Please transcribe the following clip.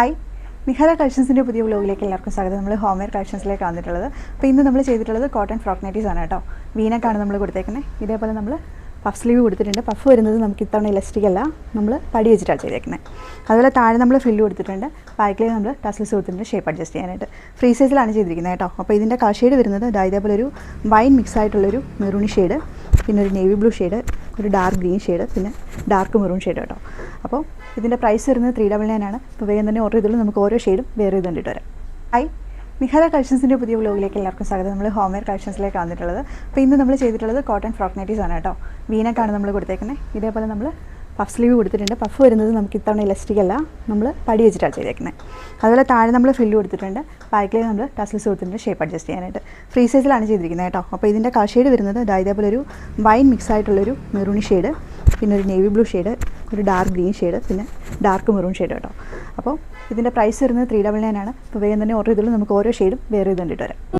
Hi, Nihara കളക്ഷൻസിൻ്റെ പുതിയ വ്ലോഗിലേക്ക് എല്ലാവർക്കും സ്വാഗതം. നമ്മൾ ഹോം വെയർ കളക്ഷൻസിലേക്ക് വന്നിട്ടുള്ളത്. അപ്പോൾ ഇന്ന് നമ്മൾ ചെയ്തിട്ടുള്ളത് കോട്ടൺ ഫ്രോക്ക് നൈറ്റീസ് ആണ് കേട്ടോ. വീനക്കാണ് നമ്മൾ കൊടുത്തേക്കുന്നത്. ഇതേപോലെ നമ്മൾ പഫ് സ്ലീവ് കൊടുത്തിട്ടുണ്ട്. പഫ് വരുന്നത് നമുക്ക് ഇത്തവണ ഇലസ്റ്റിക് അല്ല, നമ്മൾ പടി വെച്ചിട്ടാണ് ചെയ്തേക്കുന്നത്. അതുപോലെ താഴെ നമ്മൾ ഫ്രില്ല് കൊടുത്തിട്ടുണ്ട്. ബാക്കിലേക്ക് നമ്മൾ ടസ്ലസ് കൊടുത്തിട്ടുണ്ട് ഷേപ്പ് അഡ്ജസ്റ്റ് ചെയ്യാനായിട്ട്. ഫ്രീ സൈസിലാണ് ചെയ്തിരിക്കുന്നത് കേട്ടോ. അപ്പോൾ ഇതിൻ്റെ ഷെയ്ഡ് വരുന്നത് ഇതേപോലെ ഒരു വൈൻ മിക്സ് ആയിട്ടുള്ളൊരു മെറൂണി ഷെയ്ഡ്, പിന്നെ ഒരു നേവി ബ്ലൂ ഷെയ്ഡ്, ഒരു ഡാർക്ക് ഗ്രീൻ ഷെയ്ഡ്, പിന്നെ ഡാർക്ക് മെറൂൺ ഷെയ്ഡ് കേട്ടോ. അപ്പോൾ ഇതിൻ്റെ പ്രൈസ് വരുന്നത് 399 ആണ്. അപ്പോൾ വേഗം തന്നെ ഓർഡർ ചെയ്തുള്ളൂ. നമുക്ക് ഓരോ ഷെയ്ഡും വേറെ ചെയ്ത് കണ്ടിട്ട് വരാം. ഹായ്, നിഹാര കളക്ഷൻസിൻ്റെ പുതിയ വ്ലോഗിലേക്ക് എല്ലാവർക്കും സ്വാഗതം. നമ്മൾ ഹോം വെയർ കളക്ഷൻസിലേക്ക് വന്നിട്ടുള്ളത്. അപ്പോൾ ഇന്ന് നമ്മൾ ചെയ്തിട്ടുള്ളത് കോട്ടൺ ഫ്രോക്ക് നൈറ്റീസ് ആണ് കേട്ടോ. വീനക്കാണ് നമ്മൾ കൊടുത്തേക്കുന്നത്. ഇതേപോലെ നമ്മൾ പഫ് സ്ലീവ് കൊടുത്തിട്ടുണ്ട്. പഫ് വരുന്നത് നമുക്ക് ഇത്തവണ ഇലസ്റ്റിക് അല്ല, നമ്മൾ പടി വെച്ചിട്ടാണ് ചെയ്തേക്കുന്നത്. അതുപോലെ താഴെ നമ്മൾ ഫ്രില്ല് കൊടുത്തിട്ടുണ്ട്. ബാക്കിലേക്ക് നമ്മൾ ടസ്ലസ് കൊടുത്തിട്ടുണ്ട് ഷേപ്പ് അഡ്ജസ്റ്റ് ചെയ്യാനായിട്ട്. ഫ്രീ സൈസിലാണ് ചെയ്തിരിക്കുന്നത് കേട്ടോ. അപ്പോൾ ഇതിൻ്റെ ഷെയ്ഡ് വരുന്നത് ഇതേപോലെ ഒരു വൈൻ മിക്സ് ആയിട്ടുള്ളൊരു മെറൂണി ഷെയ്ഡ്, പിന്നെ ഒരു നേവി ബ്ലൂ ഷെയ്ഡ്, ഒരു ഡാർക്ക് ഗ്രീൻ ഷെയ്ഡ്, പിന്നെ ഡാർക്ക് മെറൂൺ ഷെയ്ഡ് കേട്ടോ. അപ്പോൾ ഇതിൻ്റെ പ്രൈസ് വരുന്നത് 399 ആണ്. അപ്പോൾ വേഗം തന്നെ ഓർഡർ ചെയ്തുള്ളൂ. നമുക്ക് ഓരോ ഷെയ്ഡും വേറെ ചെയ്ത് കണ്ടിട്ട് വരാം.